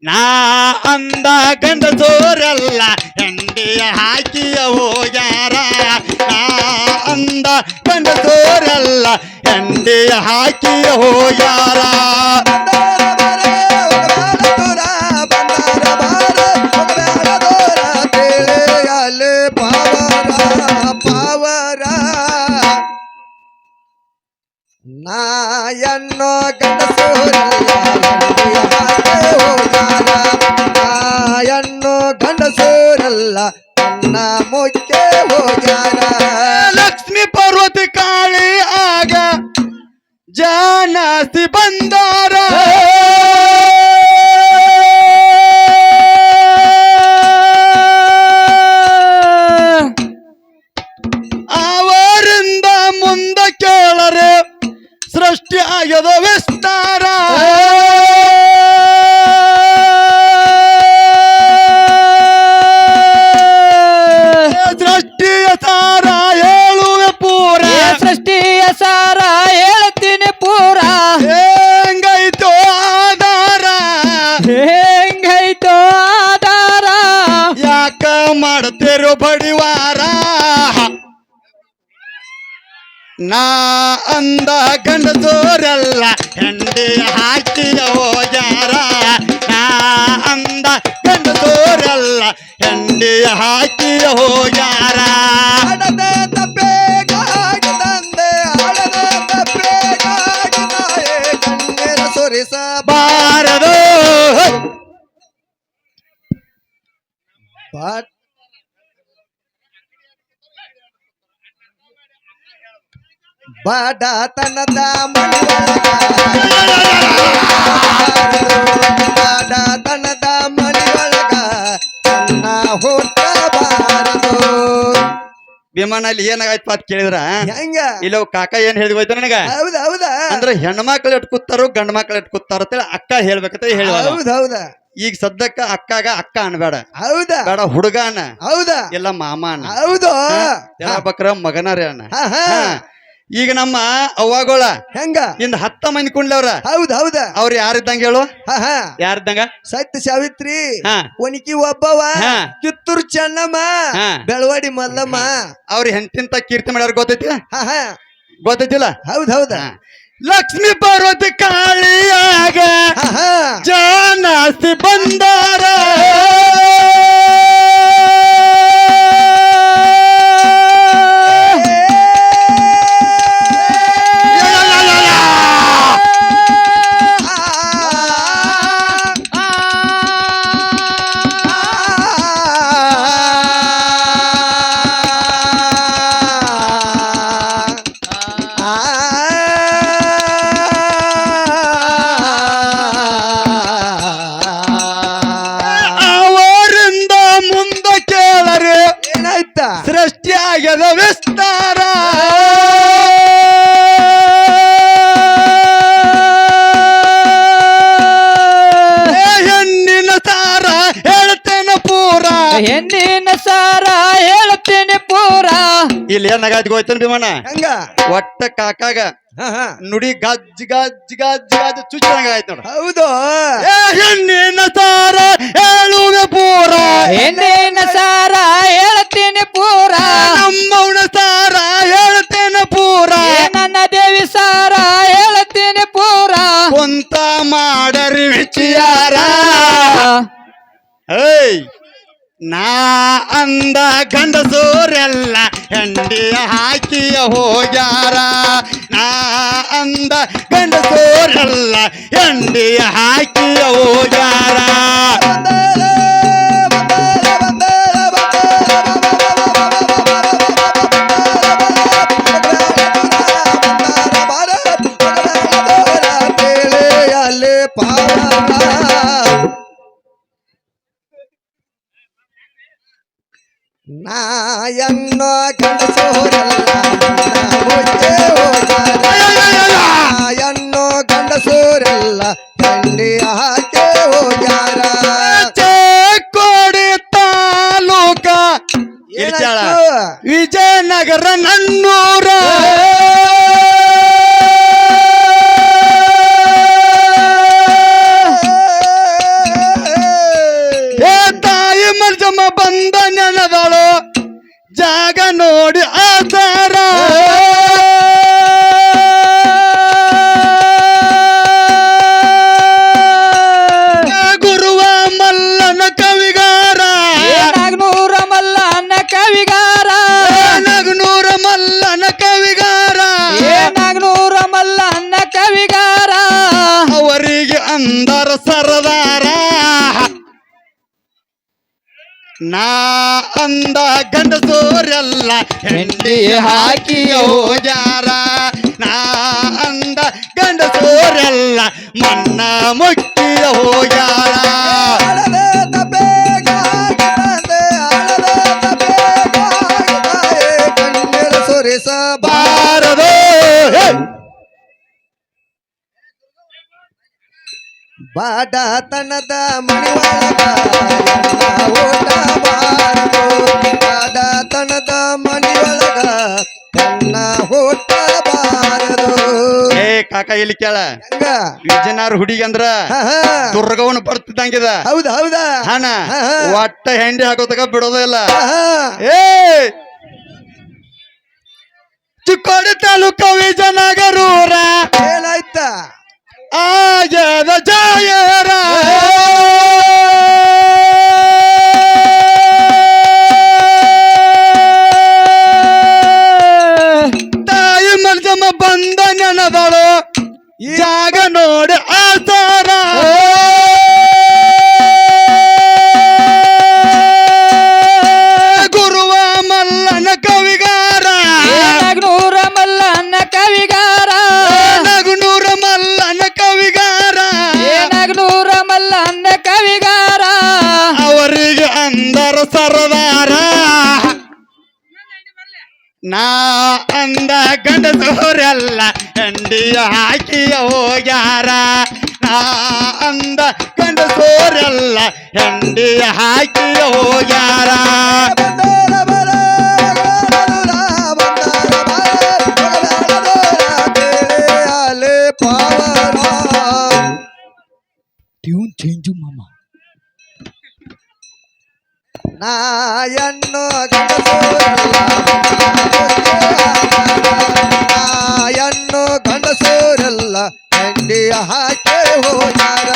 ನಾ ಅಂದ ಗಂಡಸೋರೆಲ್ಲ ಹೆಂಡಿಯ ಹಾಕಿಯ ಹೋಗ್ಯಾರ ನಾ ಅಂದ ಗಂಡಸೋರೆಲ್ಲ ಹೆಂಡಿಯ ಹಾಕಿಯ ಹೋಗ್ಯಾರ ನಾಯನ್ನೋ ಗಂಡಸೂರಲ್ಲ ನಾಯನ್ನೋ ಗಂಡಸೂರಲ್ಲ ನನ್ನ ಮುಖ್ಯ ಹೋಗ್ಯಾರ ಲಕ್ಷ್ಮೀ ಪಾರ್ವತಿ ಕಾಳಿ ಆಗ ಜಾನಸಿ ಬಂದಾರ ಅವರಿಂದ ಮುಂದ ಕೇಳರೆ ಸೃಷ್ಟಿ ಆಗ್ಯದ ವಿಸ್ತಾರ ಸೃಷ್ಟಿಯ ಸಾರ ಹೇಳುವೆ ಪೂರ ಸೃಷ್ಟಿಯ ಸಾರ ಹೇಳ್ತೀನಿ ಪೂರ ಹೆಂಗೈತೋ ಆಧಾರ ಹೆಂಗೈತೋ ಆಧಾರ ಯಾಕ ಮಾಡ್ತಿರೋ ಬಡಿವಾರ ನಾ ಅಂದ ಗಂಡಸೋರೆಲ್ಲ ಹೆಂಡಿ ಹಾಕಿಯ ಹೋಗ್ಯಾರ ನಾ ಅಂದ ಗಂಡಸೋರೆಲ್ಲ ಹೆಂಡಿ ಹಾಕಿಯ ಹೋಗ್ಯಾರ ಆಡದೆ ತಪ್ಪೇಗಾಗಿ ತಂದೆ ಆಡದೆ ತಪ್ಪೇಗಾಗಿ ತಾಯೇ ಕಣ್ಣೀರ ಸುರಿಸ ಬಾರದು ಬಡತನದ ಮನೆಯೊಳಗ ಬಡತನದ ಮನೆಯೊಳಗ ಸಣ್ಣ ಹುಟ್ಟಬಾರದು ವಿಮಾನಲ್ಲಿ ಏನಾಗಾಯ್ತು ಅಂತ ಕೇಳಿದ್ರ ಹೆಂಗ ಇಲ್ಲ ಕಾಕ ಏನ್ ಹೇಳಿದ್ ಹೋಯ್ತು ನನಗ ಹೌದ ಹೌದಾ ಅಂದ್ರೆ ಹೆಣ್ಮಕ್ಳು ಇಟ್ಕೂತಾರೋ ಗಂಡ ಮಕ್ಳು ಇಟ್ಕೂತಾರ ಅಂತೇಳಿ ಅಕ್ಕ ಹೇಳ್ಬೇಕಂತ ಹೇಳ ಹೌದ ಹೌದಾ ಈಗ ಸದ್ಯಕ್ಕ ಅಕ್ಕಾಗ ಅಕ್ಕ ಅನ್ಬೇಡ ಹೌದಾ ಬೇಡ ಹುಡುಗ ಅನ್ನ ಹೌದಾ ಎಲ್ಲ ಮಾಮ ಅನ್ನ ಹೌದು ಹೇಳ್ಬೇಕ್ರ ಮಗನಾರೇ ಅನ್ನ ಹಾ ಹಾ ಈಗ ನಮ್ಮ ಅವ್ವಗಳ ಹೆಂಗ ಇಂದ 10 ಮಂದಿ ಕುಂಡ್ಲವ್ರ ಹೌದ ಹೌದಾ ಅವ್ರ ಯಾರಿದ್ದಂಗ ಹೇಳು ಹಾ ಹಾ ಯಾರಿದ್ದಂಗ ಸತ್ಯ ಸಾವಿತ್ರಿ ಹಾ ಒಣಕಿ ಒಬ್ಬವ ಹಾ. ಕಿತ್ತೂರು ಚೆನ್ನಮ್ಮ ಹಾ. ಬೆಳವಾಡಿ ಮಲ್ಲಮ್ಮ ಅವ್ರ ಹೆಂಡತಿಂತ ಕೀರ್ತಿ ಮಾಡ್ಯಾರ ಗೊತ್ತೈತಿ ಹಾ ಹಾ ಗೊತ್ತೈತಿಲ್ಲ ಹೌದ್ ಹೌದಾ ಲಕ್ಷ್ಮೀ ಪಾರ್ವತಿ ಕಾಳಿಯಾಗ ಹಾ ಹಾ ಜಾನಸಿ ಬಂದಾರ ಅವರಿಂದ ಮುಂದ ಕೇಳರೆ ಏನಾಯ್ತ ಸೃಷ್ಟಿ ಆಗ್ಯದ ವಿಸ್ತಾರ ಹೆಣ್ಣಿನ ಸಾರ ಹೇಳ್ತೇನೆ ಪೂರ ಹೆಣ್ಣಿನ ಸಾರ ಹೇಳ್ತೀನಿ ಪೂರ ಇಲ್ಲಿ ಏನಾಗಾಯ್ತು ಹೋಯ್ತೇನೆ ಭೀಮಣ್ಣ ಹೆಂಗ ಒಟ್ಟ ಕಾಕಾಗ ಹಾ ಹಾ ನುಡಿ ಗಜ್ ಗಜ್ ಗಜ್ ಗಜ್ ಚುಚ್ಚಂಗ ಆಯ್ತು ನೋಡ ಹೌದು ಹೆಣ್ಣಿನ ಸಾರ ಹೇಳುವೆ ಪೂರ ಹೆಣ್ಣಿನ ಸಾರ ಹೇಳ್ತೀನಿ ಪೂರ ನಮ್ಮವನ ಸಾರ ಹೇಳ್ತೇನೆ ಪೂರ ನನ್ನ ದೇವಿ ಸಾರ ಹೇಳ್ತೀನಿ ಪೂರ ಕುಂತ ಮಾಡರಿ ವಿಚಾರ ಏಯ್ ನಾ ಅಂದ ಗಂಡಸೋರೆಲ್ಲ ಹೆಂಡಿಯ ಹಾಕಿಯ ಹೋಗ್ಯಾರ ನಾ ಅಂದ ಗಂಡಸೋರೆಲ್ಲ ಹೆಂಡಿಯ ಹಾಕಿಯ ಹೋಗ್ಯಾರ ನಾಯನ್ನೋ ಗಂಡಸೂರಲ್ಲ ನಾಯನ್ನೋ ಗಂಡಸೂರಲ್ಲ ಹೆಂಡಿ ಹಾಕಿ ಹೋಗ್ಯಾರ ಕೋಡಿ ತಾಲೂಕ ಇರ್ಚಾಳ ವಿಜಯನಗರ ನನ್ನೂರ ಅಂದರ ಸರದಾರ ನಾ ಅಂದ ಗಂಡಸೋರೆಲ್ಲ ಹೆಂಡಿ ಹಾಕಿ ಹೋಗ್ಯಾರ ನಾ ಅಂದ ಗಂಡಸೋರೆಲ್ಲ ಮನ್ನ ಮುಕ್ಕಿ ಹೋಗ್ಯಾರ ಅಳದೆ ತಪ್ಪೇಗಾಗಿದೆ, ಅಳದೆ ತಪ್ಪೇಗಾಗಿದೆ, ಕಣ್ಣೀರ ಸುರಿಸಬಾರದು. ಬಾಡತನದ ಮಣಿಯೊಳಗ ಎನ್ನ ಹುಟ್ಟಬಾರದು, ಬಾಡತನದ ಮಣಿಯೊಳಗ ಎನ್ನ ಹುಟ್ಟಬಾರದು. ಏ ಕಾಕ ಇಲ್ಲಿ ಕೇಳ ಹೆಂಗ? ವಿಜಯನಗರ ಹುಡುಗಿ ಅಂದ್ರ ಹಾ, ಹಾ. ದುರ್ಗವನ್ನ ಬರ್ತಿದ್ದಂಗಿದ ಹೌದಾ ಹೌದಾ ಹಣ ಹಾ, ಹಾ. ಒಟ್ಟ ಹೆಂಡಿ ಹಾಕೋತಕ ಬಿಡೋದೇ ಇಲ್ಲ. ಹಾ, ಹಾ. ಏ ಚಿಕ್ಕೋಡಿ ತಾಲೂಕ ವಿಜಯನಗರೂರ ಏನಾಯ್ತ? ಆಗ್ಯದ ಜಾಯರ ತಾಯಿ ಮಲ್ಜಮ್ಮ ಬಂದ ನೆನದಳು ಜಾಗ ನೋಡಿ ಆಸಾರ ಗುರುವ ಮಲ್ಲನ ಕವಿಗಾರ ನಗ್ನೂರ ಮಲ್ಲನ್ನ ಕವಿಗಾರ ನಗುನೂರ ಮಲ್ಲನ ಕವಿಗಾರ ನಗ್ನೂರ ಮಲ್ಲನ್ನ ಕವಿಗಾರ ಅವರಿಗೆ ಅಂದರ ಸರದಾರ ನಾ ಅಂದ ಗಂಡಸೋರೆಲ್ಲ ಹೆಂಡಿಯ ಹಾಕಿಯ ಹೋಗ್ಯಾರ ನಾ ಅಂದ ಗಂಡಸೋರೆಲ್ಲ ಹೆಂಡಿಯ ಹಾಕಿಯ ಹೋಗ್ಯಾರ ಬಂದಾರ ಬರ, ಬಂದಾರ ಬರ, ಬಂದಾರ ಬೇಳೆ ಆಲೆ ಪಾವನ. ಟ್ಯೂನ್ ಚೇಂಜು ಮಾಮ ನಾಯನ್ನು ಗಂಡಸೂರಲ್ಲ, ನಾಯನ್ನು ಗಂಡಸೂರಲ್ಲ ಹೆಂಡಿಯ ಹಾಕಿ ಹೋಗ್ಯಾರ.